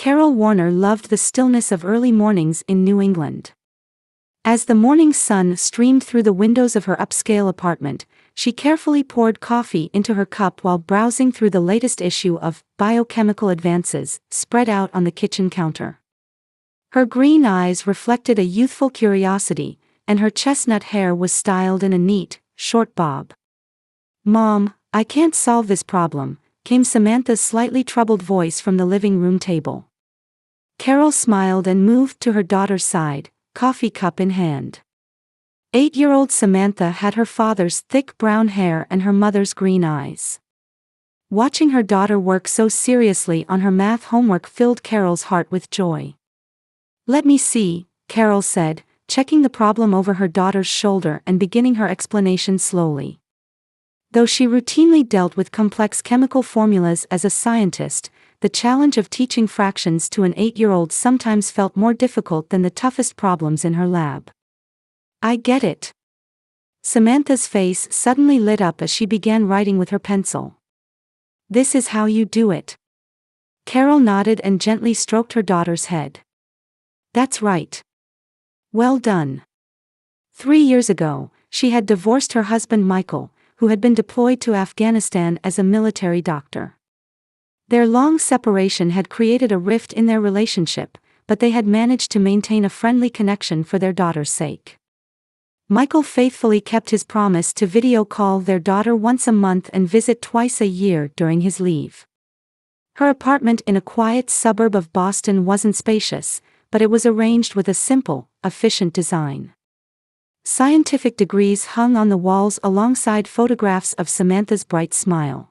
Carol Warner loved the stillness of early mornings in New England. As the morning sun streamed through the windows of her upscale apartment, she carefully poured coffee into her cup while browsing through the latest issue of Biochemical Advances, spread out on the kitchen counter. Her green eyes reflected a youthful curiosity, and her chestnut hair was styled in a neat, short bob. "Mom, I can't solve this problem," came Samantha's slightly troubled voice from the living room table. Carol smiled and moved to her daughter's side, coffee cup in hand. 8-year-old Samantha had her father's thick brown hair and her mother's green eyes. Watching her daughter work so seriously on her math homework filled Carol's heart with joy. "Let me see," Carol said, checking the problem over her daughter's shoulder and beginning her explanation slowly. Though she routinely dealt with complex chemical formulas as a scientist, the challenge of teaching fractions to an 8-year-old sometimes felt more difficult than the toughest problems in her lab. "I get it." Samantha's face suddenly lit up as she began writing with her pencil. "This is how you do it." Carol nodded and gently stroked her daughter's head. "That's right. Well done." 3 years ago, she had divorced her husband Michael, who had been deployed to Afghanistan as a military doctor. Their long separation had created a rift in their relationship, but they had managed to maintain a friendly connection for their daughter's sake. Michael faithfully kept his promise to video call their daughter once a month and visit twice a year during his leave. Her apartment in a quiet suburb of Boston wasn't spacious, but it was arranged with a simple, efficient design. Scientific degrees hung on the walls alongside photographs of Samantha's bright smile.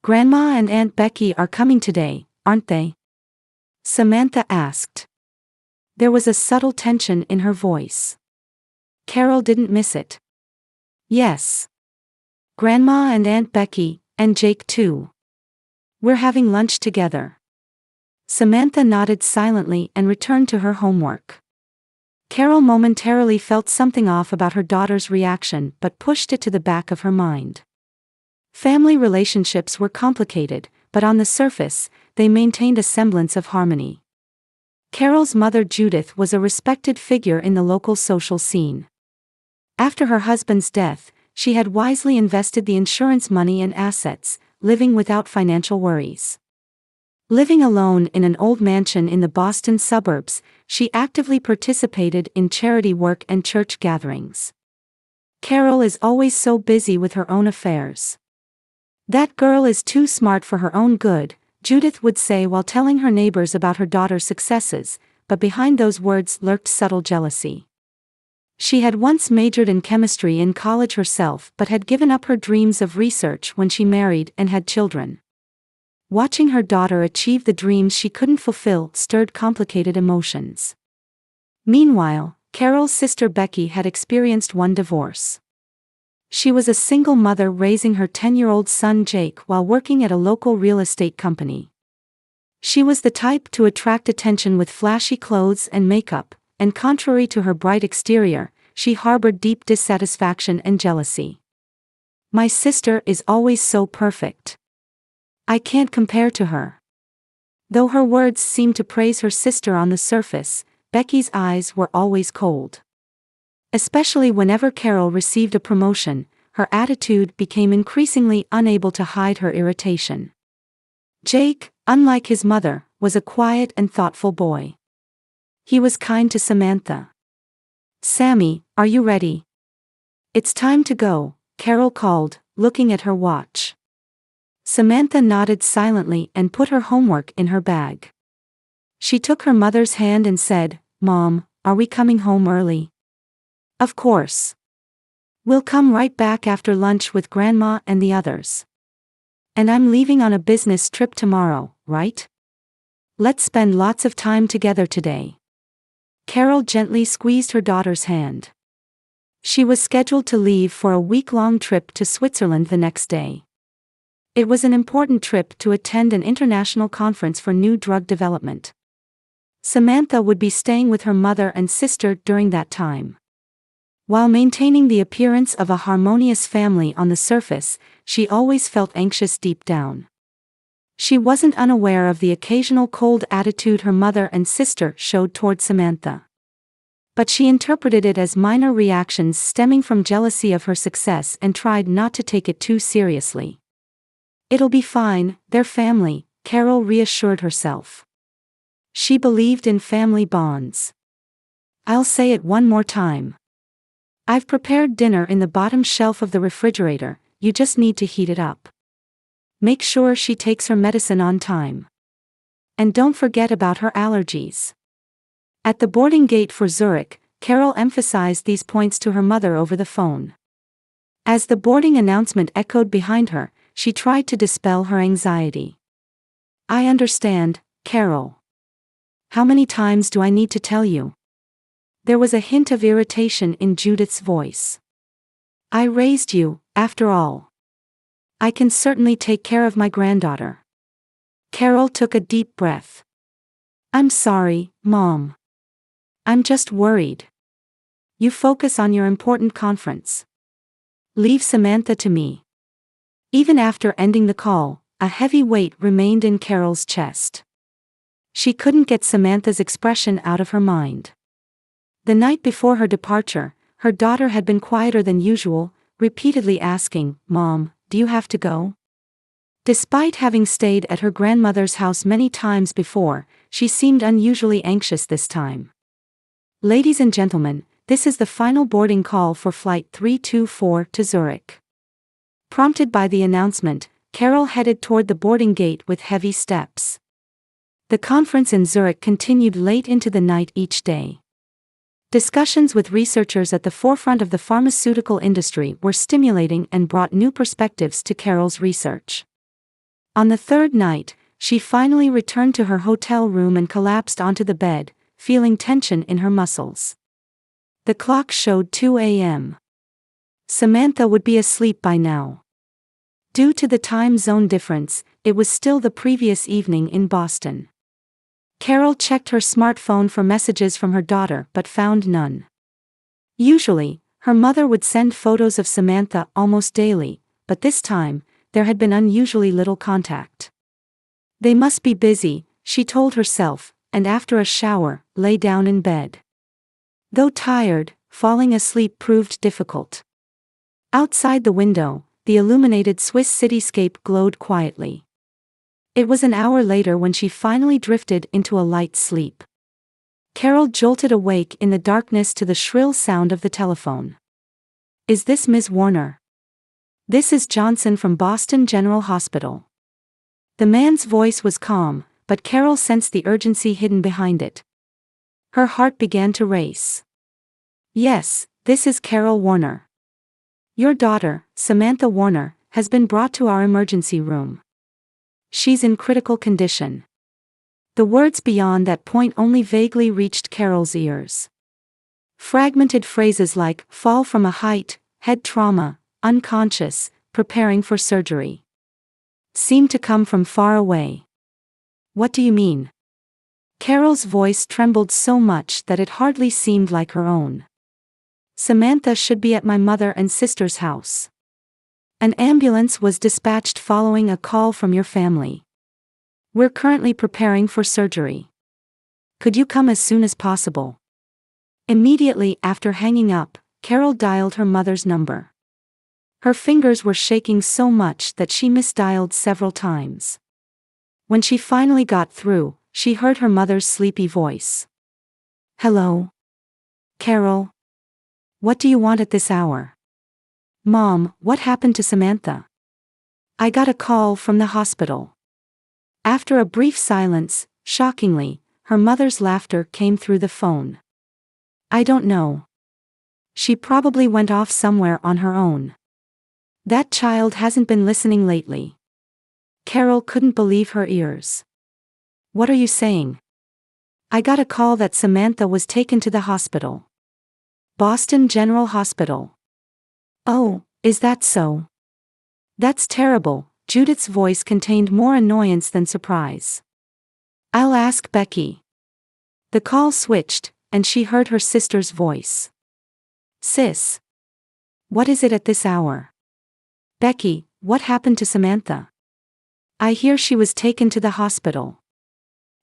"Grandma and Aunt Becky are coming today, aren't they?" Samantha asked. There was a subtle tension in her voice. Carol didn't miss it. "Yes. Grandma and Aunt Becky, and Jake too. We're having lunch together." Samantha nodded silently and returned to her homework. Carol momentarily felt something off about her daughter's reaction but pushed it to the back of her mind. Family relationships were complicated, but on the surface, they maintained a semblance of harmony. Carol's mother Judith was a respected figure in the local social scene. After her husband's death, she had wisely invested the insurance money in assets, living without financial worries. Living alone in an old mansion in the Boston suburbs, she actively participated in charity work and church gatherings. "Carol is always so busy with her own affairs. That girl is too smart for her own good," Judith would say while telling her neighbors about her daughter's successes, but behind those words lurked subtle jealousy. She had once majored in chemistry in college herself but had given up her dreams of research when she married and had children. Watching her daughter achieve the dreams she couldn't fulfill stirred complicated emotions. Meanwhile, Carol's sister Becky had experienced one divorce. She was a single mother raising her 10-year-old son Jake while working at a local real estate company. She was the type to attract attention with flashy clothes and makeup, and contrary to her bright exterior, she harbored deep dissatisfaction and jealousy. "My sister is always so perfect. I can't compare to her." Though her words seemed to praise her sister on the surface, Becky's eyes were always cold. Especially whenever Carol received a promotion, her attitude became increasingly unable to hide her irritation. Jake, unlike his mother, was a quiet and thoughtful boy. He was kind to Samantha. "Sammy, are you ready?" "It's time to go," Carol called, looking at her watch. Samantha nodded silently and put her homework in her bag. She took her mother's hand and said, "Mom, are we coming home early?" "Of course. We'll come right back after lunch with Grandma and the others. And I'm leaving on a business trip tomorrow, right? Let's spend lots of time together today." Carol gently squeezed her daughter's hand. She was scheduled to leave for a week-long trip to Switzerland the next day. It was an important trip to attend an international conference for new drug development. Samantha would be staying with her mother and sister during that time. While maintaining the appearance of a harmonious family on the surface, she always felt anxious deep down. She wasn't unaware of the occasional cold attitude her mother and sister showed toward Samantha. But she interpreted it as minor reactions stemming from jealousy of her success and tried not to take it too seriously. "It'll be fine, they're family," Carol reassured herself. She believed in family bonds. "I'll say it one more time. I've prepared dinner in the bottom shelf of the refrigerator, you just need to heat it up. Make sure she takes her medicine on time. And don't forget about her allergies." At the boarding gate for Zurich, Carol emphasized these points to her mother over the phone. As the boarding announcement echoed behind her, she tried to dispel her anxiety. "I understand, Carol. How many times do I need to tell you?" There was a hint of irritation in Judith's voice. "I raised you, after all. I can certainly take care of my granddaughter." Carol took a deep breath. "I'm sorry, Mom. I'm just worried. You focus on your important conference. Leave Samantha to me." Even after ending the call, a heavy weight remained in Carol's chest. She couldn't get Samantha's expression out of her mind. The night before her departure, her daughter had been quieter than usual, repeatedly asking, "Mom, do you have to go?" Despite having stayed at her grandmother's house many times before, she seemed unusually anxious this time. "Ladies and gentlemen, this is the final boarding call for Flight 324 to Zurich." Prompted by the announcement, Carol headed toward the boarding gate with heavy steps. The conference in Zurich continued late into the night each day. Discussions with researchers at the forefront of the pharmaceutical industry were stimulating and brought new perspectives to Carol's research. On the third night, she finally returned to her hotel room and collapsed onto the bed, feeling tension in her muscles. The clock showed 2 a.m. Samantha would be asleep by now. Due to the time zone difference, it was still the previous evening in Boston. Carol checked her smartphone for messages from her daughter but found none. Usually, her mother would send photos of Samantha almost daily, but this time, there had been unusually little contact. They must be busy, she told herself, and after a shower, lay down in bed. Though tired, falling asleep proved difficult. Outside the window, the illuminated Swiss cityscape glowed quietly. It was an hour later when she finally drifted into a light sleep. Carol jolted awake in the darkness to the shrill sound of the telephone. "Is this Ms. Warner?" "This is Johnson from Boston General Hospital." The man's voice was calm, but Carol sensed the urgency hidden behind it. Her heart began to race. "Yes, this is Carol Warner. Your daughter, Samantha Warner, has been brought to our emergency room. She's in critical condition." The words beyond that point only vaguely reached Carol's ears. Fragmented phrases like, "fall from a height," "head trauma," "unconscious," "preparing for surgery," seemed to come from far away. "What do you mean?" Carol's voice trembled so much that it hardly seemed like her own. "Samantha should be at my mother and sister's house. An ambulance was dispatched following a call from your family. We're currently preparing for surgery. Could you come as soon as possible?" Immediately after hanging up, Carol dialed her mother's number. Her fingers were shaking so much that she misdialed several times. When she finally got through, she heard her mother's sleepy voice. "Hello? Carol? What do you want at this hour?" "Mom, what happened to Samantha?" "I got a call from the hospital." After a brief silence, shockingly, her mother's laughter came through the phone. "I don't know. She probably went off somewhere on her own. That child hasn't been listening lately." Carol couldn't believe her ears. "What are you saying?" "I got a call that Samantha was taken to the hospital. Boston General Hospital." "Oh, is that so? That's terrible." Judith's voice contained more annoyance than surprise. "I'll ask Becky." The call switched, and she heard her sister's voice. "Sis. What is it at this hour?" "Becky, what happened to Samantha?" I hear she was taken to the hospital.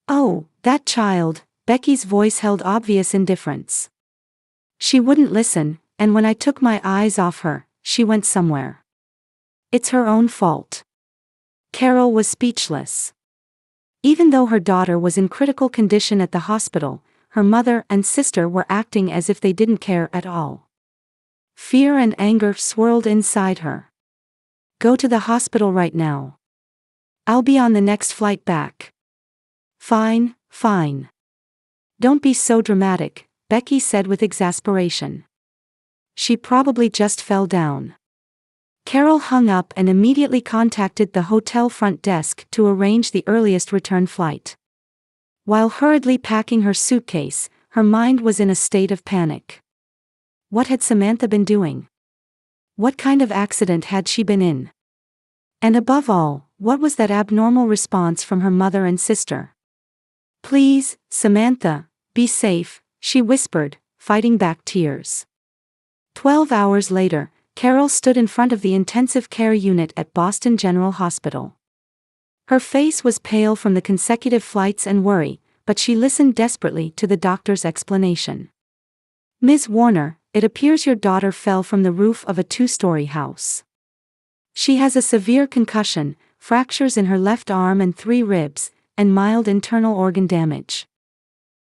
Oh, that child, Becky's voice held obvious indifference. She wouldn't listen, and when I took my eyes off her, she went somewhere. It's her own fault. Carol was speechless. Even though her daughter was in critical condition at the hospital, her mother and sister were acting as if they didn't care at all. Fear and anger swirled inside her. Go to the hospital right now. I'll be on the next flight back. Fine, fine. Don't be so dramatic, Becky said with exasperation. She probably just fell down. Carol hung up and immediately contacted the hotel front desk to arrange the earliest return flight. While hurriedly packing her suitcase, her mind was in a state of panic. What had Samantha been doing? What kind of accident had she been in? And above all, what was that abnormal response from her mother and sister? Please, Samantha, be safe, she whispered, fighting back tears. 12 hours later, Carol stood in front of the intensive care unit at Boston General Hospital. Her face was pale from the consecutive flights and worry, but she listened desperately to the doctor's explanation. Ms. Warner, it appears your daughter fell from the roof of a 2-story house. She has a severe concussion, fractures in her left arm and 3 ribs, and mild internal organ damage.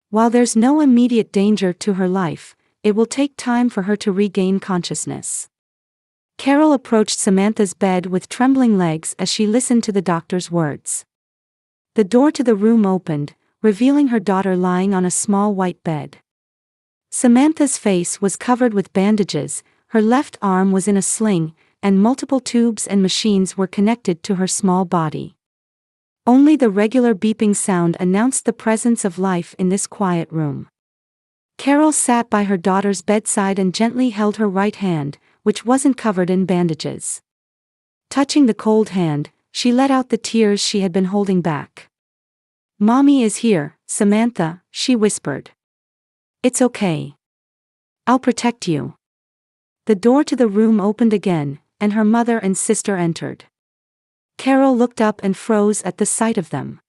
While there's no immediate danger to her life, it will take time for her to regain consciousness. Carol approached Samantha's bed with trembling legs as she listened to the doctor's words. The door to the room opened, revealing her daughter lying on a small white bed. Samantha's face was covered with bandages, her left arm was in a sling, and multiple tubes and machines were connected to her small body. Only the regular beeping sound announced the presence of life in this quiet room. Carol sat by her daughter's bedside and gently held her right hand, which wasn't covered in bandages. Touching the cold hand, she let out the tears she had been holding back. Mommy is here, Samantha, she whispered. It's okay. I'll protect you. The door to the room opened again, and her mother and sister entered. Carol looked up and froze at the sight of them.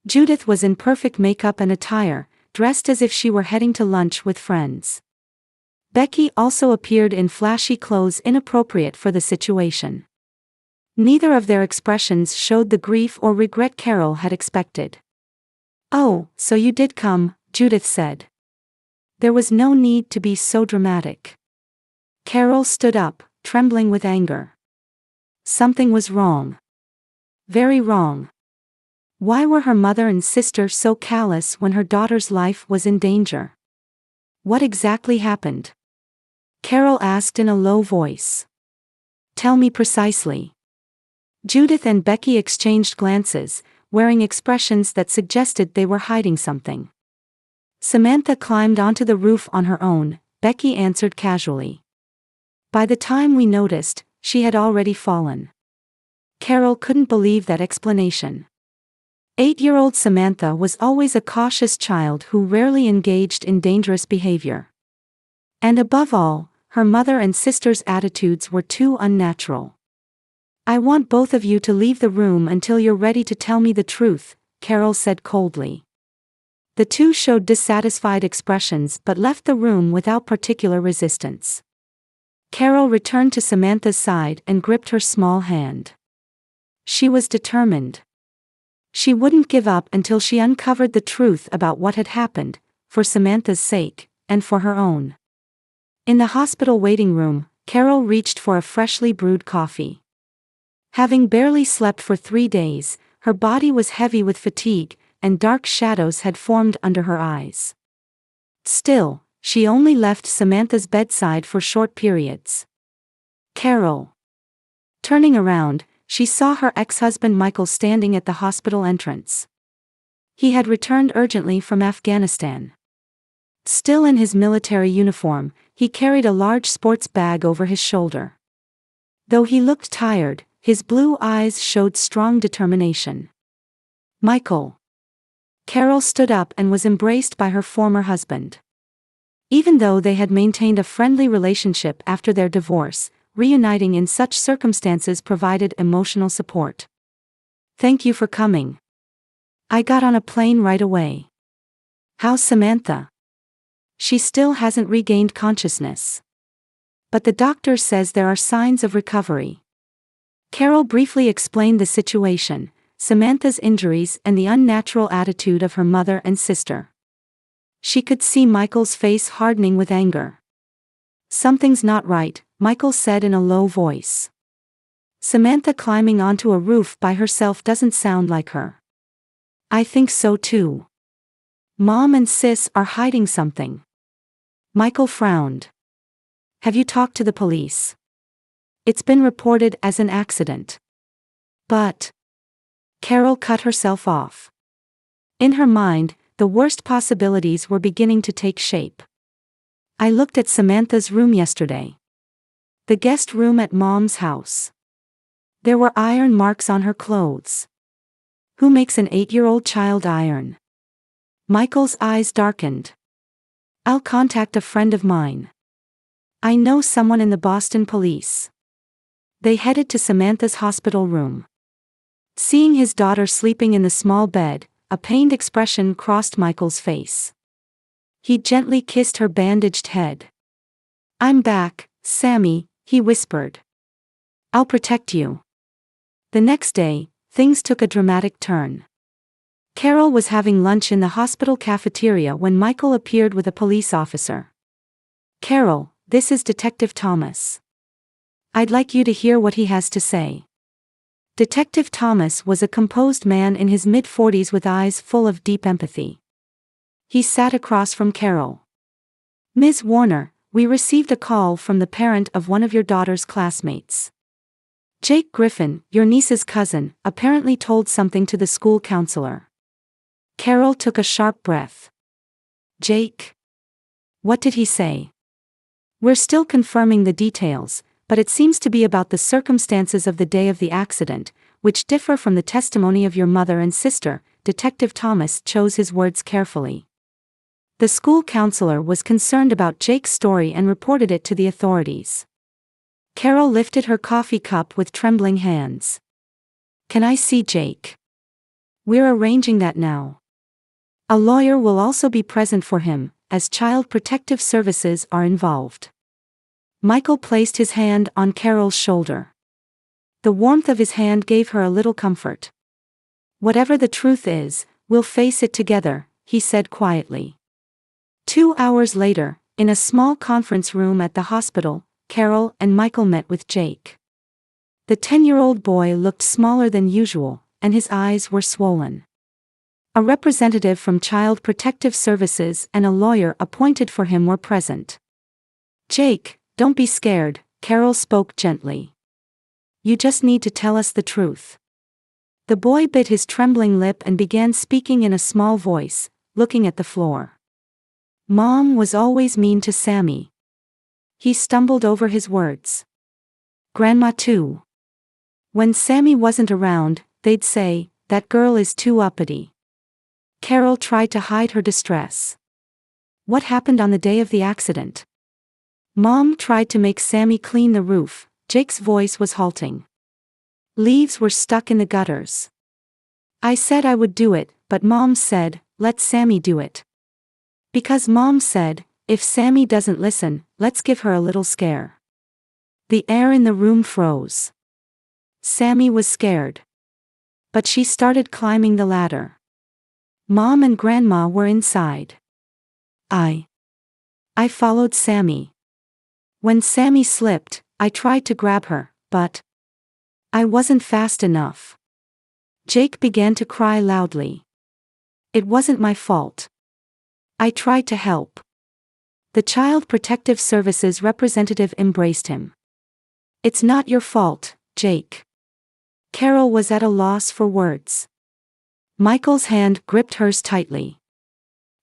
Judith was in perfect makeup and attire, dressed as if she were heading to lunch with friends. Becky also appeared in flashy clothes inappropriate for the situation. Neither of their expressions showed the grief or regret Carol had expected. Oh, so you did come, Judith said. There was no need to be so dramatic. Carol stood up, trembling with anger. Something was wrong. Very wrong. Why were her mother and sister so callous when her daughter's life was in danger? What exactly happened? Carol asked in a low voice. Tell me precisely. Judith and Becky exchanged glances, wearing expressions that suggested they were hiding something. Samantha climbed onto the roof on her own, Becky answered casually. By the time we noticed, she had already fallen. Carol couldn't believe that explanation. 8-year-old Samantha was always a cautious child who rarely engaged in dangerous behavior. And above all, her mother and sister's attitudes were too unnatural. I want both of you to leave the room until you're ready to tell me the truth, Carol said coldly. The two showed dissatisfied expressions but left the room without particular resistance. Carol returned to Samantha's side and gripped her small hand. She was determined. She wouldn't give up until she uncovered the truth about what had happened, for Samantha's sake, and for her own. In the hospital waiting room, Carol reached for a freshly brewed coffee. Having barely slept for 3 days, her body was heavy with fatigue, and dark shadows had formed under her eyes. Still, she only left Samantha's bedside for short periods. Carol. Turning around, she saw her ex-husband Michael standing at the hospital entrance. He had returned urgently from Afghanistan. Still in his military uniform, he carried a large sports bag over his shoulder. Though he looked tired, his blue eyes showed strong determination. Michael. Carol stood up and was embraced by her former husband. Even though they had maintained a friendly relationship after their divorce, reuniting in such circumstances provided emotional support. Thank you for coming. I got on a plane right away. How's Samantha? She still hasn't regained consciousness. But the doctor says there are signs of recovery. Carol briefly explained the situation, Samantha's injuries and the unnatural attitude of her mother and sister. She could see Michael's face hardening with anger. Something's not right, Michael said in a low voice. Samantha climbing onto a roof by herself doesn't sound like her. I think so too. Mom and Sis are hiding something. Michael frowned. Have you talked to the police? It's been reported as an accident. But Carol cut herself off. In her mind, the worst possibilities were beginning to take shape. I looked at Samantha's room yesterday. The guest room at Mom's house. There were iron marks on her clothes. Who makes an 8-year-old child iron? Michael's eyes darkened. I'll contact a friend of mine. I know someone in the Boston police. They headed to Samantha's hospital room. Seeing his daughter sleeping in the small bed, a pained expression crossed Michael's face. He gently kissed her bandaged head. I'm back, Sammy, he whispered. I'll protect you. The next day, things took a dramatic turn. Carol was having lunch in the hospital cafeteria when Michael appeared with a police officer. Carol, this is Detective Thomas. I'd like you to hear what he has to say. Detective Thomas was a composed man in his mid-40s with eyes full of deep empathy. He sat across from Carol. Ms. Warner, we received a call from the parent of one of your daughter's classmates. Jake Griffin, your niece's cousin, apparently told something to the school counselor. Carol took a sharp breath. Jake? What did he say? We're still confirming the details, but it seems to be about the circumstances of the day of the accident, which differ from the testimony of your mother and sister. Detective Thomas chose his words carefully. The school counselor was concerned about Jake's story and reported it to the authorities. Carol lifted her coffee cup with trembling hands. Can I see Jake? We're arranging that now. A lawyer will also be present for him, as Child Protective Services are involved. Michael placed his hand on Carol's shoulder. The warmth of his hand gave her a little comfort. Whatever the truth is, we'll face it together, he said quietly. 2 hours later, in a small conference room at the hospital, Carol and Michael met with Jake. The 10-year-old boy looked smaller than usual, and his eyes were swollen. A representative from Child Protective Services and a lawyer appointed for him were present. Jake, don't be scared, Carol spoke gently. You just need to tell us the truth. The boy bit his trembling lip and began speaking in a small voice, looking at the floor. Mom was always mean to Sammy. He stumbled over his words. Grandma too. When Sammy wasn't around, they'd say, that girl is too uppity. Carol tried to hide her distress. What happened on the day of the accident? Mom tried to make Sammy clean the roof. Jake's voice was halting. Leaves were stuck in the gutters. I said I would do it, but Mom said, let Sammy do it. Because Mom said, if Sammy doesn't listen, let's give her a little scare. The air in the room froze. Sammy was scared. But she started climbing the ladder. Mom and Grandma were inside. I followed Sammy. When Sammy slipped, I tried to grab her, but I wasn't fast enough. Jake began to cry loudly. It wasn't my fault. I tried to help. The Child Protective Services representative embraced him. It's not your fault, Jake. Carol was at a loss for words. Michael's hand gripped hers tightly.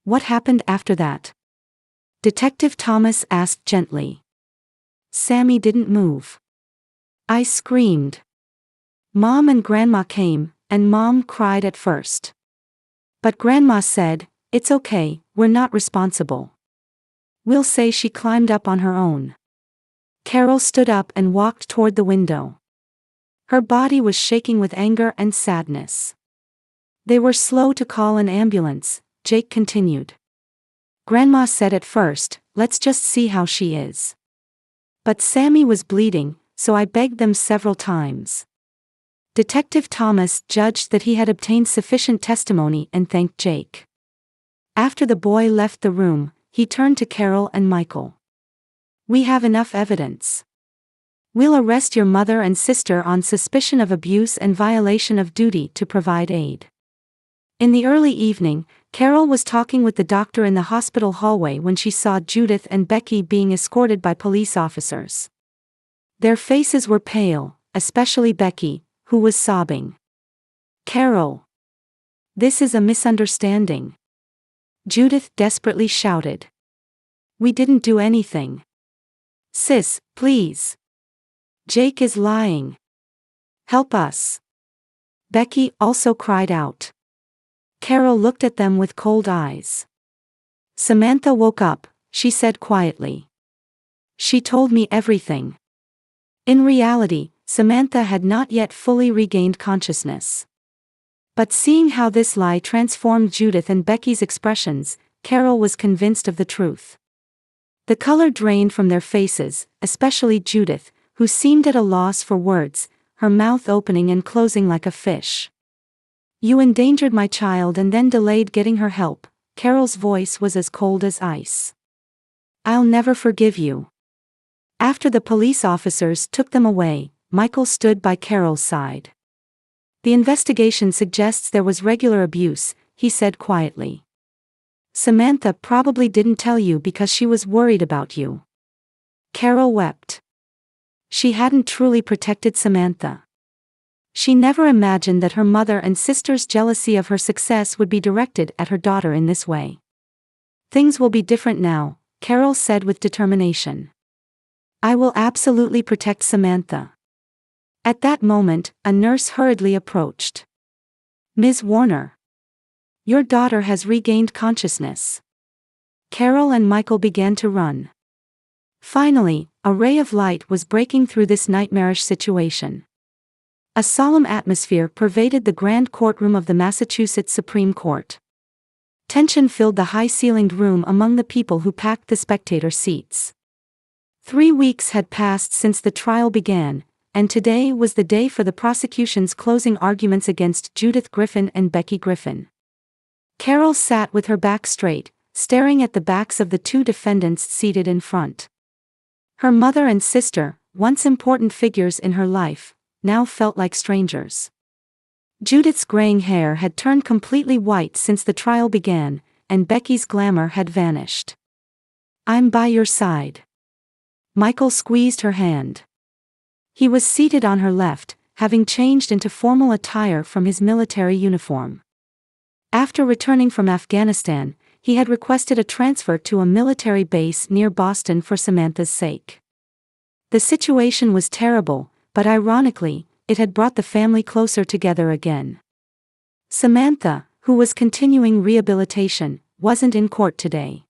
What happened after that? Detective Thomas asked gently. Sammy didn't move. I screamed. Mom and Grandma came, and Mom cried at first. But Grandma said, it's okay, we're not responsible. We'll say she climbed up on her own. Carol stood up and walked toward the window. Her body was shaking with anger and sadness. They were slow to call an ambulance, Jake continued. Grandma said at first, let's just see how she is. But Sammy was bleeding, so I begged them several times. Detective Thomas judged that he had obtained sufficient testimony and thanked Jake. After the boy left the room, he turned to Carol and Michael. We have enough evidence. We'll arrest your mother and sister on suspicion of abuse and violation of duty to provide aid. In the early evening, Carol was talking with the doctor in the hospital hallway when she saw Judith and Becky being escorted by police officers. Their faces were pale, especially Becky, who was sobbing. Carol. This is a misunderstanding. Judith desperately shouted. We didn't do anything. Sis, please. Jake is lying. Help us. Becky also cried out. Carol looked at them with cold eyes. Samantha woke up, she said quietly. She told me everything. In reality, Samantha had not yet fully regained consciousness. But seeing how this lie transformed Judith and Becky's expressions, Carol was convinced of the truth. The color drained from their faces, especially Judith, who seemed at a loss for words, her mouth opening and closing like a fish. You endangered my child and then delayed getting her help. Carol's voice was as cold as ice. I'll never forgive you. After the police officers took them away, Michael stood by Carol's side. The investigation suggests there was regular abuse, he said quietly. Samantha probably didn't tell you because she was worried about you. Carol wept. She hadn't truly protected Samantha. She never imagined that her mother and sister's jealousy of her success would be directed at her daughter in this way. Things will be different now, Carol said with determination. I will absolutely protect Samantha. At that moment, a nurse hurriedly approached. Ms. Warner. Your daughter has regained consciousness. Carol and Michael began to run. Finally, a ray of light was breaking through this nightmarish situation. A solemn atmosphere pervaded the grand courtroom of the Massachusetts Supreme Court. Tension filled the high-ceilinged room among the people who packed the spectator seats. 3 weeks had passed since the trial began, and today was the day for the prosecution's closing arguments against Judith Griffin and Becky Griffin. Carol sat with her back straight, staring at the backs of the two defendants seated in front. Her mother and sister, once important figures in her life, now felt like strangers. Judith's graying hair had turned completely white since the trial began, and Becky's glamour had vanished. I'm by your side. Michael squeezed her hand. He was seated on her left, having changed into formal attire from his military uniform. After returning from Afghanistan, he had requested a transfer to a military base near Boston for Samantha's sake. The situation was terrible, but ironically, it had brought the family closer together again. Samantha, who was continuing rehabilitation, wasn't in court today.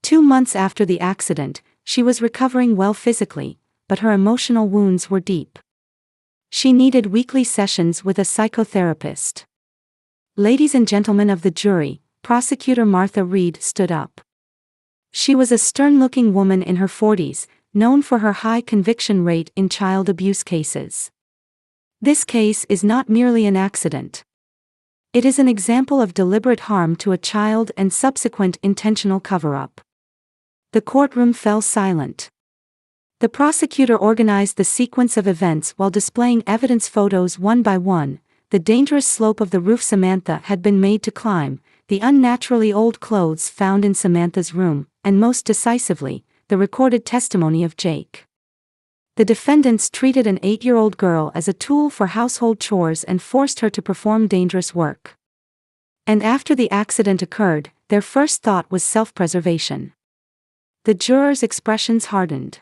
2 months after the accident, she was recovering well physically, but her emotional wounds were deep. She needed weekly sessions with a psychotherapist. Ladies and gentlemen of the jury, Prosecutor Martha Reed stood up. She was a stern-looking woman in her 40s, known for her high conviction rate in child abuse cases. This case is not merely an accident. It is an example of deliberate harm to a child and subsequent intentional cover-up. The courtroom fell silent. The prosecutor organized the sequence of events while displaying evidence photos one by one. The dangerous slope of the roof Samantha had been made to climb, the unnaturally old clothes found in Samantha's room, and most decisively, the recorded testimony of Jake. The defendants treated an 8-year-old girl as a tool for household chores and forced her to perform dangerous work. And after the accident occurred, their first thought was self-preservation. The jurors' expressions hardened.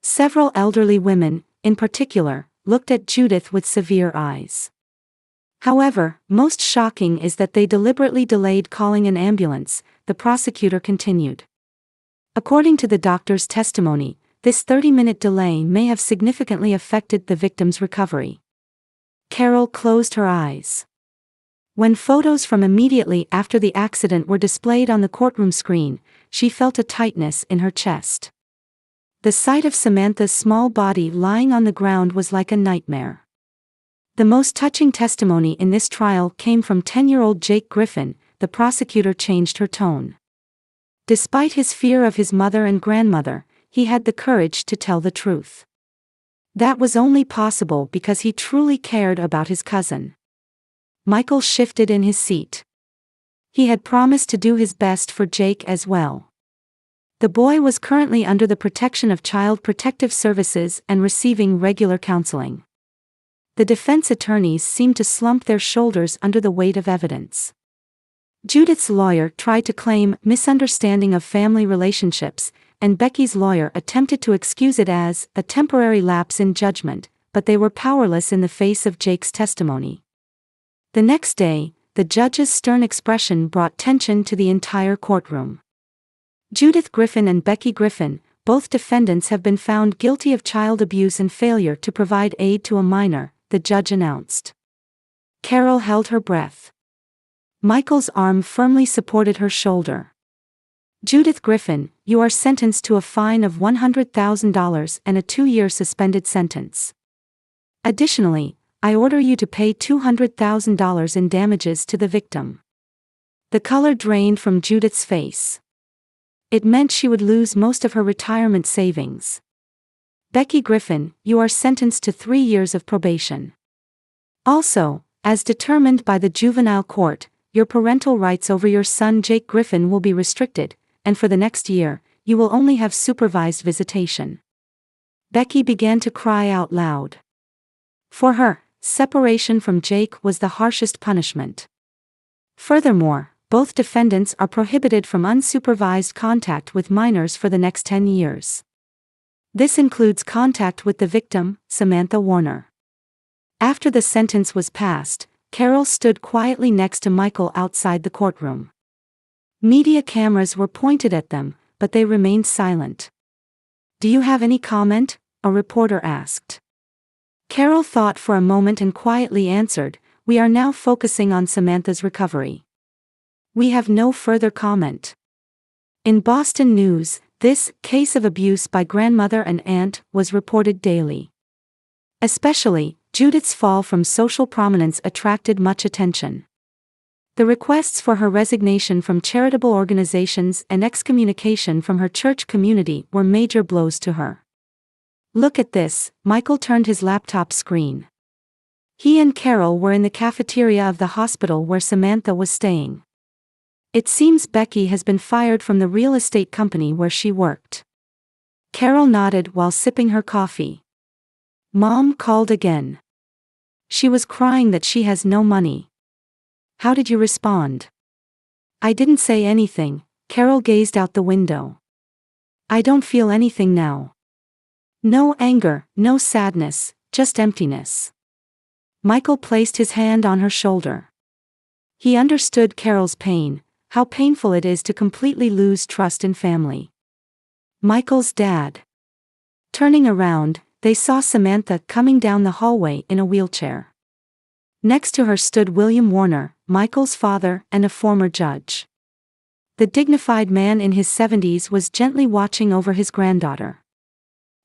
Several elderly women, in particular, looked at Judith with severe eyes. However, most shocking is that they deliberately delayed calling an ambulance, the prosecutor continued. According to the doctor's testimony, This 30-minute delay may have significantly affected the victim's recovery. Carol closed her eyes. When photos from immediately after the accident were displayed on the courtroom screen, she felt a tightness in her chest. The sight of Samantha's small body lying on the ground was like a nightmare. The most touching testimony in this trial came from 10-year-old Jake Griffin. The prosecutor changed her tone. Despite his fear of his mother and grandmother, he had the courage to tell the truth. That was only possible because he truly cared about his cousin. Michael shifted in his seat. He had promised to do his best for Jake as well. The boy was currently under the protection of Child Protective Services and receiving regular counseling. The defense attorneys seemed to slump their shoulders under the weight of evidence. Judith's lawyer tried to claim misunderstanding of family relationships, and Becky's lawyer attempted to excuse it as a temporary lapse in judgment, but they were powerless in the face of Jake's testimony. The next day, the judge's stern expression brought tension to the entire courtroom. Judith Griffin and Becky Griffin, both defendants, have been found guilty of child abuse and failure to provide aid to a minor, the judge announced. Carol held her breath. Michael's arm firmly supported her shoulder. Judith Griffin, you are sentenced to a fine of $100,000 and a 2-year suspended sentence. Additionally, I order you to pay $200,000 in damages to the victim. The color drained from Judith's face. It meant she would lose most of her retirement savings. Becky Griffin, you are sentenced to 3 years of probation. Also, as determined by the juvenile court, your parental rights over your son Jake Griffin will be restricted, and for the next year, you will only have supervised visitation. Becky began to cry out loud. For her, separation from Jake was the harshest punishment. Furthermore, both defendants are prohibited from unsupervised contact with minors for the next 10 years. This includes contact with the victim, Samantha Warner. After the sentence was passed, Carol stood quietly next to Michael outside the courtroom. Media cameras were pointed at them, but they remained silent. Do you have any comment? A reporter asked. Carol thought for a moment and quietly answered, we are now focusing on Samantha's recovery. We have no further comment. In Boston News, this case of abuse by grandmother and aunt was reported daily. Especially, Judith's fall from social prominence attracted much attention. The requests for her resignation from charitable organizations and excommunication from her church community were major blows to her. Look at this, Michael turned his laptop screen. He and Carol were in the cafeteria of the hospital where Samantha was staying. It seems Becky has been fired from the real estate company where she worked. Carol nodded while sipping her coffee. Mom called again. She was crying that she has no money. How did you respond? I didn't say anything, Carol gazed out the window. I don't feel anything now. No anger, no sadness, just emptiness. Michael placed his hand on her shoulder. He understood Carol's pain, how painful it is to completely lose trust in family. Michael's dad. Turning around, they saw Samantha coming down the hallway in a wheelchair. Next to her stood William Warner, Michael's father and a former judge. The dignified man in his 70s was gently watching over his granddaughter.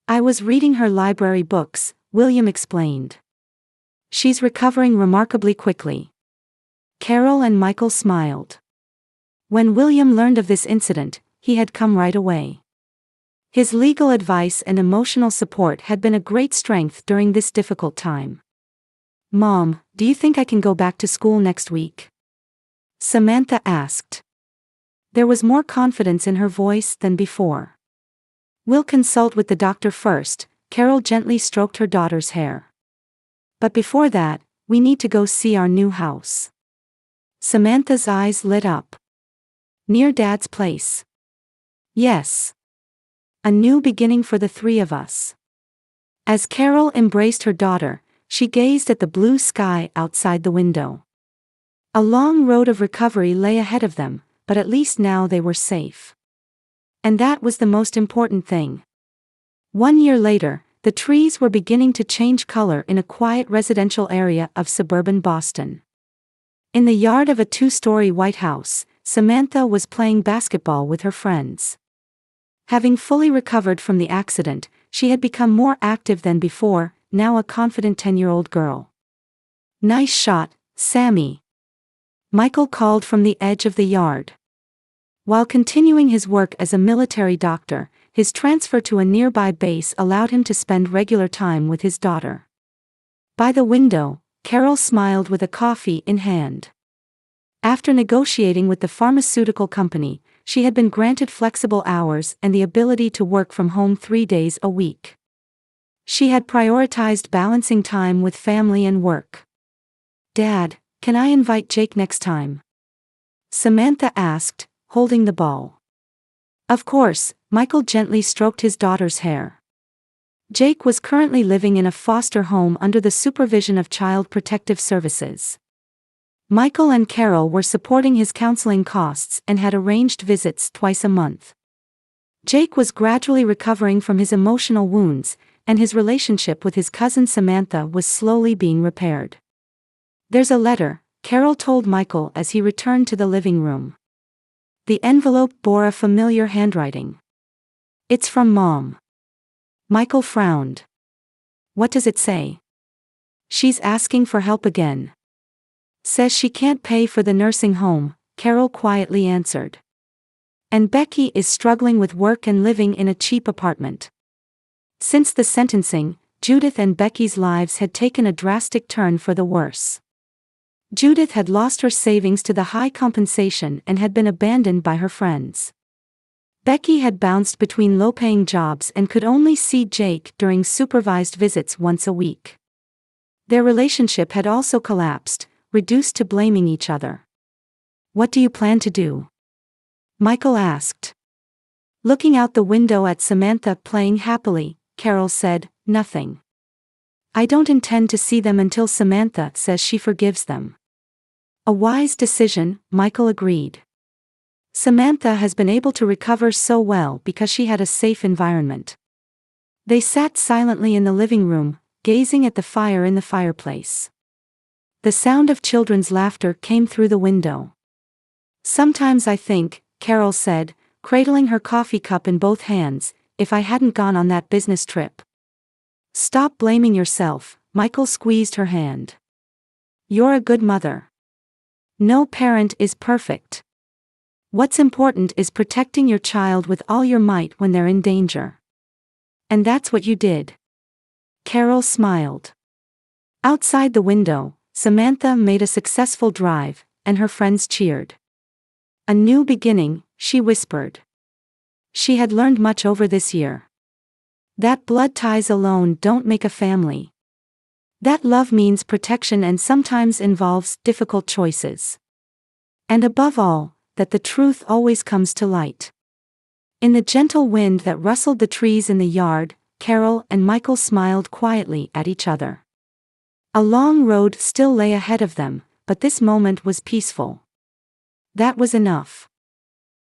I was reading her library books, William explained. She's recovering remarkably quickly. Carol and Michael smiled. When William learned of this incident, he had come right away. His legal advice and emotional support had been a great strength during this difficult time. Mom, do you think I can go back to school next week? Samantha asked. There was more confidence in her voice than before. We'll consult with the doctor first, Carol gently stroked her daughter's hair. But before that, we need to go see our new house. Samantha's eyes lit up. Near Dad's place. Yes. A new beginning for the 3 of us. As Carol embraced her daughter, she gazed at the blue sky outside the window. A long road of recovery lay ahead of them, but at least now they were safe. And that was the most important thing. 1 year later, the trees were beginning to change color in a quiet residential area of suburban Boston. In the yard of a 2-story white house, Samantha was playing basketball with her friends. Having fully recovered from the accident, she had become more active than before, now a confident 10-year-old girl. "Nice shot, Sammy," Michael called from the edge of the yard. While continuing his work as a military doctor, his transfer to a nearby base allowed him to spend regular time with his daughter. By the window, Carol smiled with a coffee in hand. After negotiating with the pharmaceutical company, she had been granted flexible hours and the ability to work from home 3 days a week. She had prioritized balancing time with family and work. "Dad, can I invite Jake next time?" Samantha asked, holding the ball. "Of course," Michael gently stroked his daughter's hair. Jake was currently living in a foster home under the supervision of Child Protective Services. Michael and Carol were supporting his counseling costs and had arranged visits twice a month. Jake was gradually recovering from his emotional wounds, and his relationship with his cousin Samantha was slowly being repaired. "There's a letter," Carol told Michael as he returned to the living room. The envelope bore a familiar handwriting. "It's from Mom." Michael frowned. "What does it say?" "She's asking for help again. Says she can't pay for the nursing home," Carol quietly answered. "And Becky is struggling with work and living in a cheap apartment." Since the sentencing, Judith and Becky's lives had taken a drastic turn for the worse. Judith had lost her savings to the high compensation and had been abandoned by her friends. Becky had bounced between low-paying jobs and could only see Jake during supervised visits once a week. Their relationship had also collapsed, reduced to blaming each other. "What do you plan to do?" Michael asked. Looking out the window at Samantha playing happily, Carol said, "Nothing. I don't intend to see them until Samantha says she forgives them." "A wise decision," Michael agreed. "Samantha has been able to recover so well because she had a safe environment." They sat silently in the living room, gazing at the fire in the fireplace. The sound of children's laughter came through the window. "Sometimes I think," Carol said, cradling her coffee cup in both hands, "if I hadn't gone on that business trip." "Stop blaming yourself," Michael squeezed her hand. "You're a good mother. No parent is perfect. What's important is protecting your child with all your might when they're in danger. And that's what you did." Carol smiled. Outside the window, Samantha made a successful drive, and her friends cheered. "A new beginning," she whispered. She had learned much over this year. That blood ties alone don't make a family. That love means protection and sometimes involves difficult choices. And above all, that the truth always comes to light. In the gentle wind that rustled the trees in the yard, Carol and Michael smiled quietly at each other. A long road still lay ahead of them, but this moment was peaceful. That was enough.